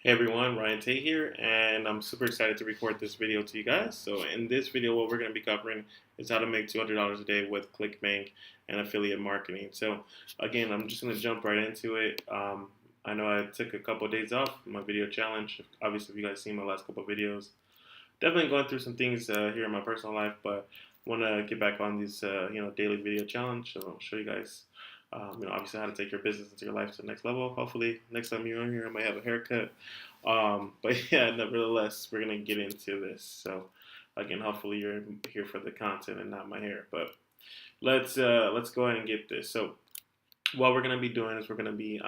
Hey everyone, Ryan Tate here, and I'm super excited to record this video to you guys. So in this video, what we're going to be covering is how to make $200 a day with Clickbank and affiliate marketing. So again, I'm just going to jump right into it. I know I took a couple of days off from my video challenge. Obviously, if you guys seen my last couple of videos, definitely going through some things here in my personal life, but want to get back on these daily video challenge. So I'll show you guys obviously how to take your business into your life to the next level. Hopefully, next time you're on here, I might have a haircut. But yeah, nevertheless, we're gonna get into this. So again, hopefully you're here for the content and not my hair. But let's go ahead and get this. So what we're gonna be doing is we're gonna be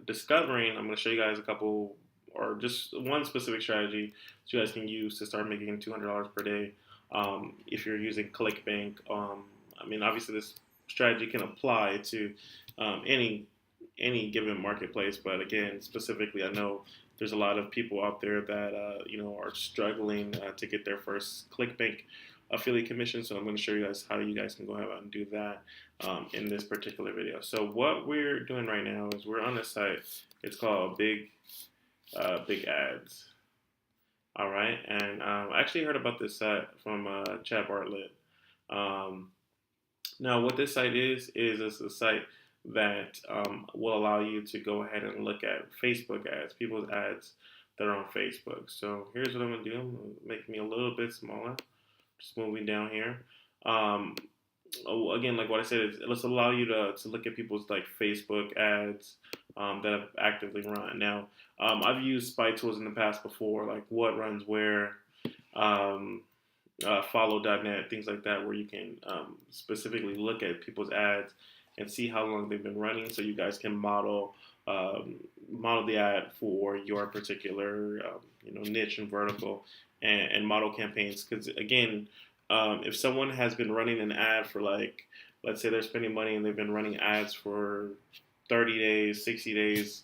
discovering. I'm gonna show you guys a couple or just one specific strategy that you guys can use to start making $200 per day. If you're using ClickBank, obviously this strategy can apply to any given marketplace, but again, specifically, I know there's a lot of people out there that are struggling to get their first ClickBank affiliate commission. So I'm going to show you guys how you guys can go ahead and do that in this particular video. So what we're doing right now is we're on a site. It's called Big Ads. All right, and I actually heard about this site from Chad Bartlett. Now, what this site is it's a site that will allow you to go ahead and look at Facebook ads, people's ads that are on Facebook. So here's what I'm going to do. I'm going to make me a little bit smaller. Just moving down here. Again, like what I said, let's allow you to look at people's like Facebook ads that have actively run. Now, I've used spy tools in the past before, like what runs where, follow.net, things like that, where you can specifically look at people's ads and see how long they've been running, so you guys can model the ad for your particular niche and vertical, and model campaigns. Because again, if someone has been running an ad for, like, let's say they're spending money and they've been running ads for 30 days, 60 days,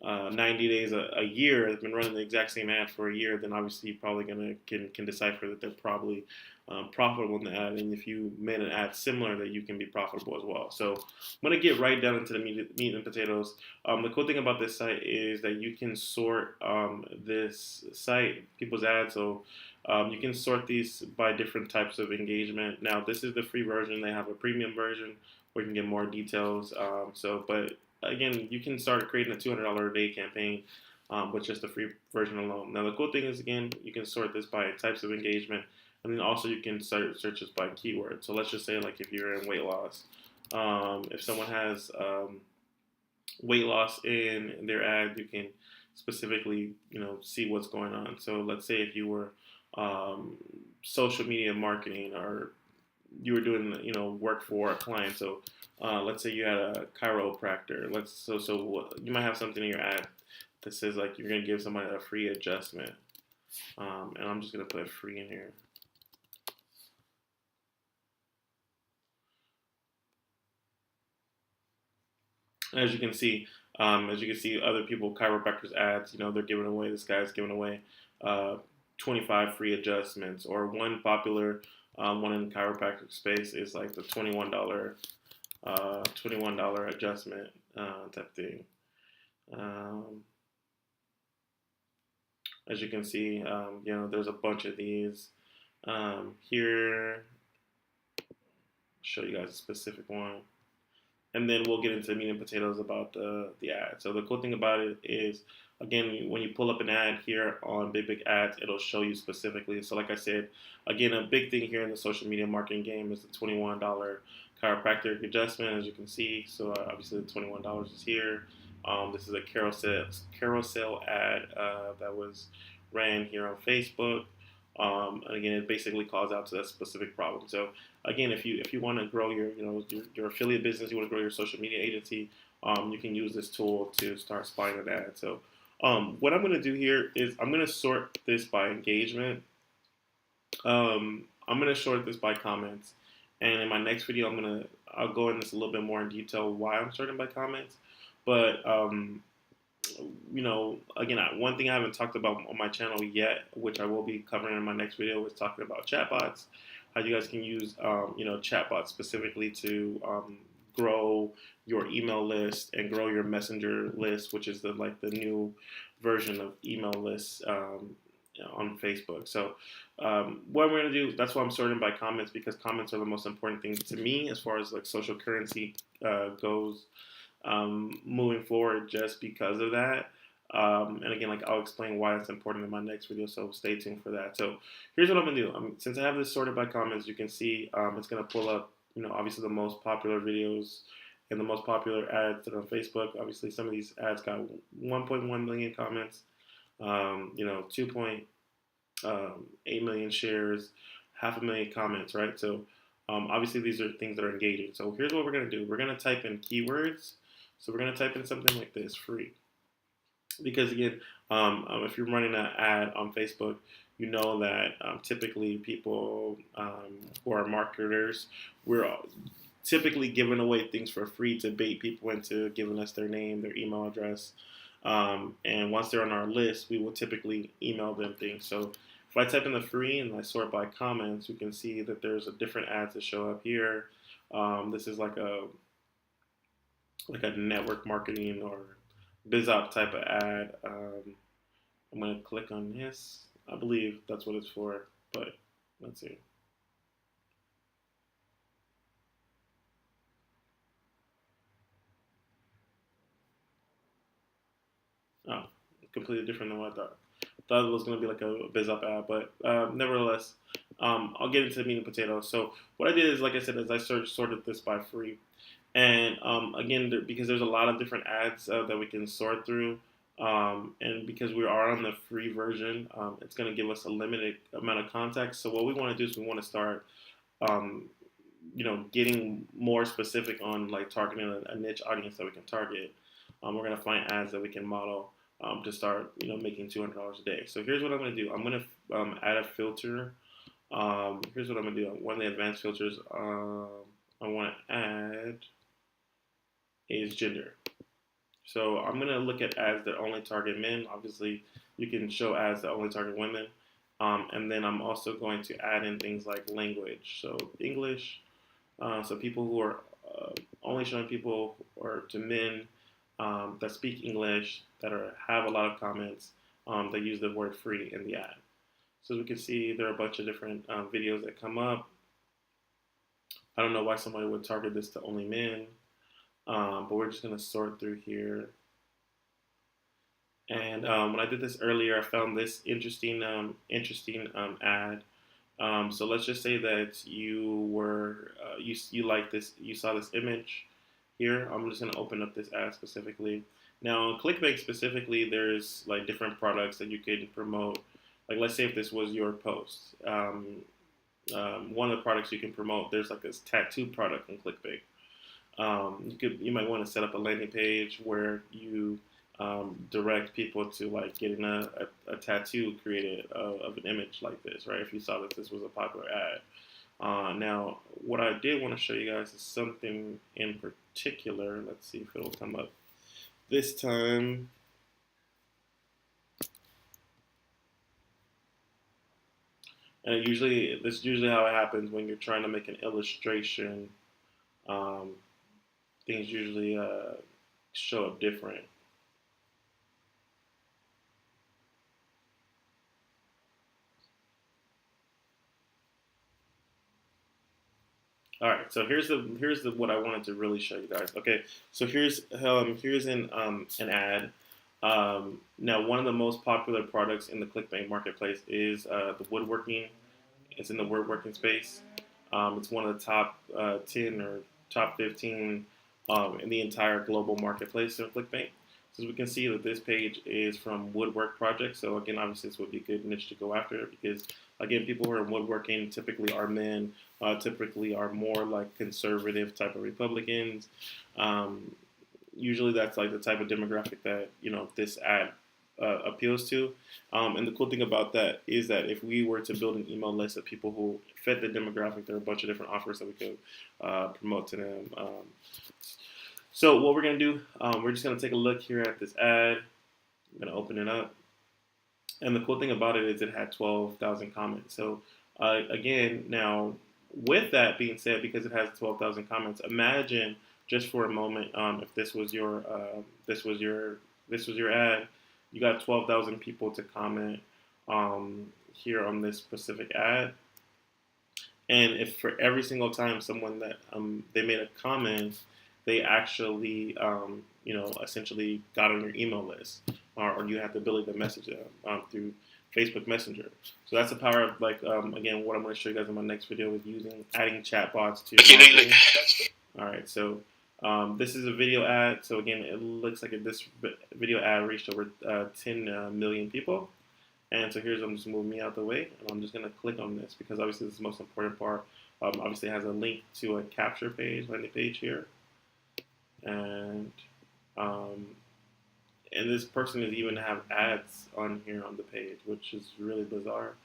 90 days, a year, has been running the exact same ad for a year, then obviously you probably can decipher that they're probably profitable in the ad. And if you made an ad similar, that you can be profitable as well. So I'm going to get right down into the meat and potatoes. The cool thing about this site is that you can sort this site, people's ads. So you can sort these by different types of engagement. Now, this is the free version. They have a premium version where you can get more details. But again, you can start creating a $200 a day campaign with just the free version alone. Now, the cool thing is, again, you can sort this by types of engagement, and then also you can search this by keywords. So let's just say, like, if you're in weight loss, if someone has weight loss in their ad, you can specifically, see what's going on. So let's say if you were social media marketing, or you were doing, work for a client. So let's say you had a chiropractor. You might have something in your ad that says, like, you're going to give somebody a free adjustment. And I'm just going to put free in here. As you can see, other people, chiropractors ads, they're giving away, this guy's giving away 25 free adjustments, or one popular one in the chiropractic space is like the $21 adjustment type thing. As you can see, there's a bunch of these here. I'll show you guys a specific one, and then we'll get into the meat and potatoes about the ad. So the cool thing about it is, again, when you pull up an ad here on Big Ads, it'll show you specifically. So like I said, again, a big thing here in the social media marketing game is the $21 chiropractic adjustment, as you can see. So obviously the $21 is here. This is a carousel ad that was ran here on Facebook. And again, it basically calls out to that specific problem. So again, if you want to grow your affiliate business, you want to grow your social media agency, you can use this tool to start spying an ad. So what I'm going to do here is I'm going to sort this by engagement. I'm going to sort this by comments, and in my next video, I'll go in this a little bit more in detail why I'm sorting by comments. But again, one thing I haven't talked about on my channel yet, which I will be covering in my next video, is talking about chatbots. How you guys can use chatbots specifically to grow your email list and grow your messenger list, which is the new version of email lists on Facebook. So what we're gonna do, that's why I'm sorting by comments, because comments are the most important thing to me as far as like social currency goes moving forward, just because of that. And again, like I'll explain why it's important in my next video, so stay tuned for that. So here's what I'm gonna do. Since I have this sorted by comments, you can see it's gonna pull up, obviously the most popular videos and the most popular ads that are on Facebook. Obviously, some of these ads got 1.1 million comments, 2.8 million shares, 500,000 comments, right? So obviously these are things that are engaging. So here's what we're gonna do. We're gonna type in keywords. So we're gonna type in something like this, free. Because again, if you're running an ad on Facebook, you know that typically people who are marketers, we're typically giving away things for free to bait people into giving us their name, their email address. And once they're on our list, we will typically email them things. So if I type in the free and I sort by comments, we can see that there's a different ads that show up here. This is like a network marketing or BizOp type of ad. I'm going to click on this. I believe that's what it's for, but let's see. Oh, completely different than what I thought. Thought it was going to be like a BizUp ad, but nevertheless, I'll get into the meat and potatoes. So what I did is, like I said, is I sorted this by free. And again, because there's a lot of different ads that we can sort through, and because we are on the free version, it's going to give us a limited amount of context. So what we want to do is we want to start, getting more specific on like targeting a niche audience that we can target. We're going to find ads that we can model to start, making $200 a day. So here's what I'm going to do. I'm going to add a filter. Here's what I'm going to do. One of the advanced filters I want to add is gender. So I'm going to look at ads that only target men. Obviously, you can show ads that only target women. And then I'm also going to add in things like language. So English. So people who are only showing people or to men that speak English, that have a lot of comments, that use the word free in the ad. So as we can see, there are a bunch of different videos that come up. I don't know why somebody would target this to only men, but we're just going to sort through here. And when I did this earlier, I found this interesting ad. So let's just say that you were you like this, you saw this image here. I'm just going to open up this ad specifically. Now, on Clickbank specifically, there's like different products that you can promote. Like, let's say if this was your post, one of the products you can promote, there's like this tattoo product on Clickbank. You might want to set up a landing page where you direct people to like getting a tattoo created of an image like this, right? If you saw that this was a popular ad. Now, what I did want to show you guys is something in particular. Let's see if it'll come up this time. And this is usually how it happens when you're trying to make an illustration. Things usually show up different. All right, so here's the what I wanted to really show you guys. Okay, so here's an ad. Now, one of the most popular products in the Clickbank marketplace is the woodworking. It's in the woodworking space. It's one of the top 10 or top 15 in the entire global marketplace in Clickbank. So as we can see that this page is from woodwork projects. So again, obviously this would be a good niche to go after because again, people who are in woodworking typically are men, typically are more like conservative type of Republicans. Usually that's like the type of demographic that, this ad appeals to. And the cool thing about that is that if we were to build an email list of people who fit the demographic, there are a bunch of different offers that we could promote to them. So what we're going to do, we're just going to take a look here at this ad. I'm going to open it up. And the cool thing about it is it had 12,000 comments. So again, now with that being said, because it has 12,000 comments, imagine just for a moment, if this was your this was your ad, you got 12,000 people to comment here on this specific ad, and if for every single time someone that they made a comment, they actually essentially got on your email list, or you have the ability to message them through Facebook Messenger. So that's the power of again, what I'm going to show you guys in my next video is adding chatbots to your marketing. All right, so this is a video ad. So again, it looks like this video ad reached over 10 million people. And so I'm just moving me out the way, and I'm just going to click on this because obviously this is the most important part. Obviously, it has a link to a capture page, landing page here, and this person is even have ads on here on the page, which is really bizarre.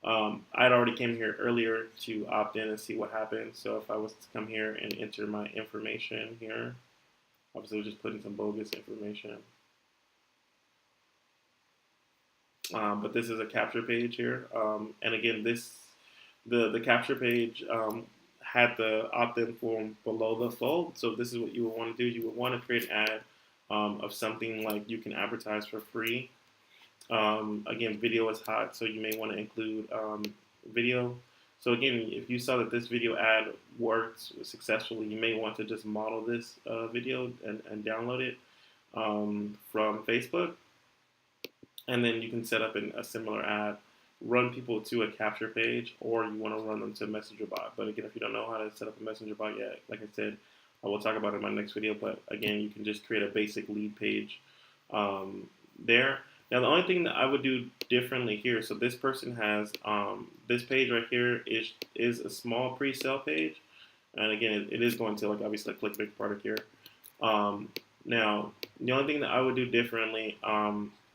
I'd already came here earlier to opt in and see what happens. So if I was to come here and enter my information here, obviously we're just putting some bogus information. But this is a capture page here, and again, the capture page had the opt-in form below the fold. So this is what you would want to do. You would want to create an ad of something like you can advertise for free. Again, video is hot, so you may want to include video. So again, if you saw that this video ad works successfully, you may want to just model this video and download it from Facebook. And then you can set up a similar ad, run people to a capture page, or you want to run them to a messenger bot. But again, if you don't know how to set up a messenger bot yet, like I said, I will talk about it in my next video. But again, you can just create a basic lead page there. Now, the only thing that I would do differently here, so this person has this page right here is a small pre-sale page. And again, it is going to obviously a Clickbank product here. Now, the only thing that I would do differently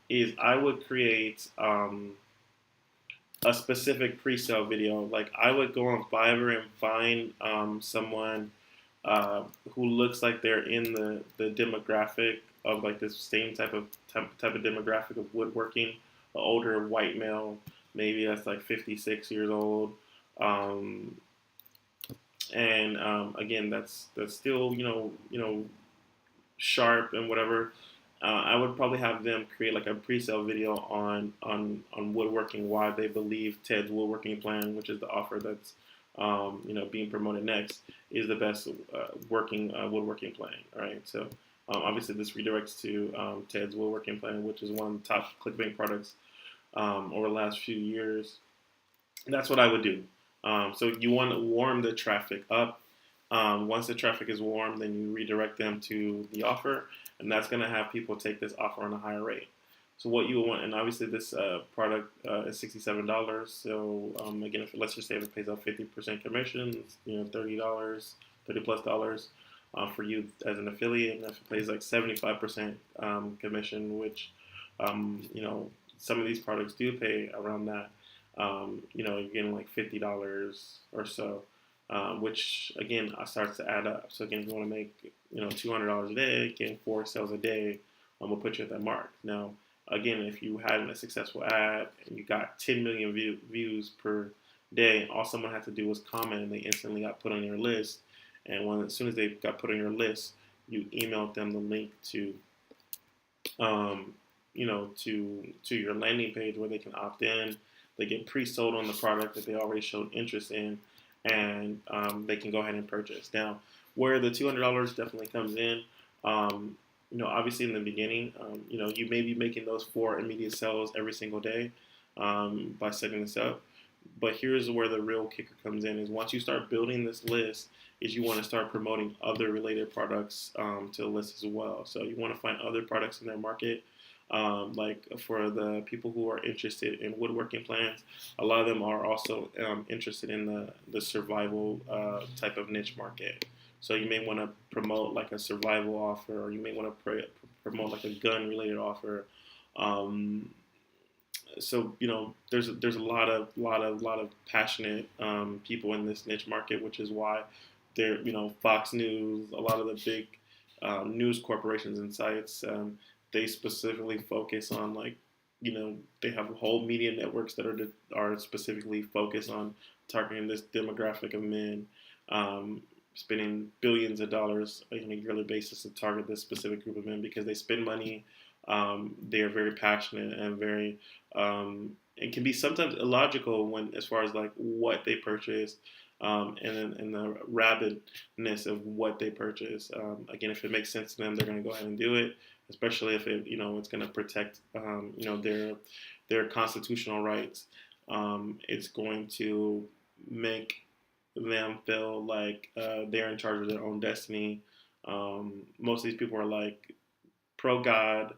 is I would create a specific pre-sale video. Like I would go on Fiverr and find someone who looks like they're in the demographic of this same type of demographic of woodworking, an older white male, maybe that's 56 years old, and again that's still sharp and whatever. I would probably have them create a pre-sale video on woodworking, why they believe Ted's woodworking plan, which is the offer that's being promoted next, is the best woodworking plan. All right, so obviously this redirects to Ted's woodworking plan, which is one of the top Clickbank products over the last few years. That's what I would do. So you want to warm the traffic up. Once the traffic is warm, then you redirect them to the offer, and that's going to have people take this offer on a higher rate. So what you want, and obviously this product is $67. So again, let's just say if it pays out 50% commissions, $30, $30+ for you as an affiliate, and if it pays 75% commission, which some of these products do pay around that, you're getting $50 or so. Which again starts to add up. So again, if you want to make $200 a day, getting 4 sales a day, we'll put you at that mark. Now, again, if you had a successful ad and you got 10 million views per day, all someone had to do was comment, and they instantly got put on your list. And as soon as they got put on your list, you emailed them the link to to your landing page where they can opt in. They get pre-sold on the product that they already showed interest in, and they can go ahead and purchase. Now, where the $200 definitely comes in, obviously in the beginning, you may be making those 4 immediate sales every single day by setting this up. But here's where the real kicker comes in: is once you start building this list, is you want to start promoting other related products to the list as well. So you want to find other products in their market. Like for the people who are interested in woodworking plans, a lot of them are also interested in the survival type of niche market. So you may want to promote a survival offer, or you may want to promote a gun related offer. So there's a lot of passionate people in this niche market, which is why they're Fox News, a lot of the big news corporations and sites. They specifically focus on they have whole media networks that are specifically focused on targeting this demographic of men. spending billions of dollars on a yearly basis to target this specific group of men because they spend money. They are very passionate and very it can be sometimes illogical when as far as like what they purchase and the rabidness of what they purchase. Again, if it makes sense to them, they're going to go ahead and do it, especially if it it's going to protect their constitutional rights. It's going to make them feel like they're in charge of their own destiny. Most of these people are like pro God,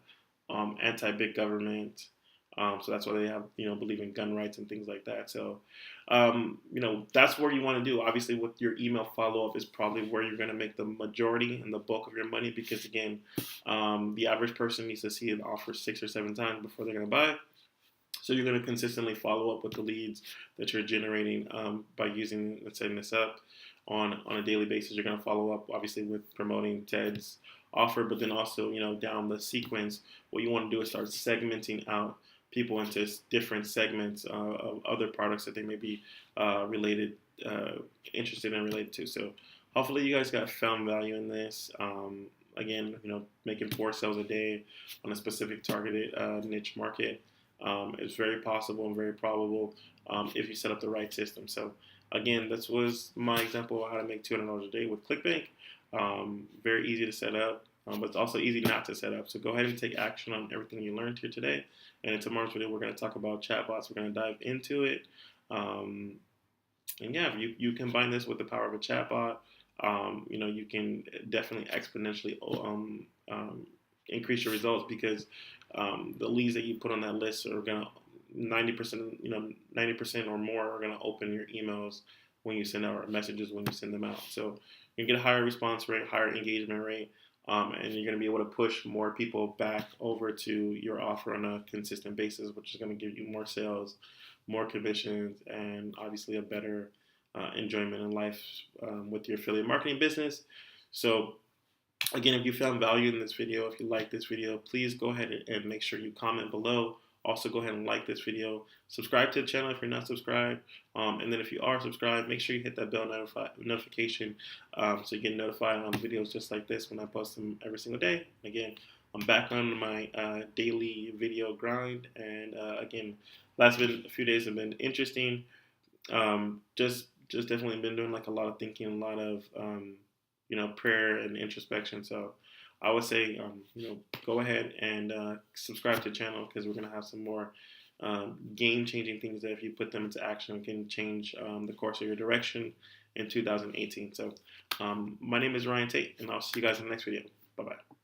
anti big government. So that's why they have, believe in gun rights and things like that. So, that's where you want to do. Obviously, with your email follow up is probably where you're going to make the majority and the bulk of your money because, again, the average person needs to see an offer 6 or 7 times before they're going to buy. So you're going to consistently follow up with the leads that you're generating by using, let's setting this up on a daily basis. You're going to follow up, obviously, with promoting Ted's offer, but then also, down the sequence, what you want to do is start segmenting out people into different segments of other products that they may be related, interested and related to. So hopefully you guys got found value in this. Again, making 4 sales a day on a specific targeted niche market. It's very possible and very probable if you set up the right system. So again, this was my example of how to make $200 a day with Clickbank. Very easy to set up, but it's also easy not to set up. So go ahead and take action on everything you learned here today. And in tomorrow's video, we're going to talk about chatbots. We're going to dive into it. And yeah, you combine this with the power of a chatbot, you can definitely exponentially increase your results because the leads that you put on that list are going to 90% or more are going to open your emails when you send out messages when you send them out. So you get a higher response rate, higher engagement rate, and you're going to be able to push more people back over to your offer on a consistent basis, which is going to give you more sales, more commissions, and obviously a better enjoyment in life with your affiliate marketing business. So again, if you found value in this video, if you like this video, please go ahead and make sure you comment below. Also, go ahead and like this video. Subscribe to the channel if you're not subscribed. And then if you are subscribed, make sure you hit that bell notification so you get notified on videos just like this when I post them every single day. Again, I'm back on my daily video grind. And again, last few days have been interesting. Just definitely been doing like a lot of thinking, a lot of prayer and introspection. So I would say, go ahead and subscribe to the channel because we're going to have some more game-changing things that if you put them into action can change the course of your direction in 2018. So my name is Ryan Tate, and I'll see you guys in the next video. Bye-bye.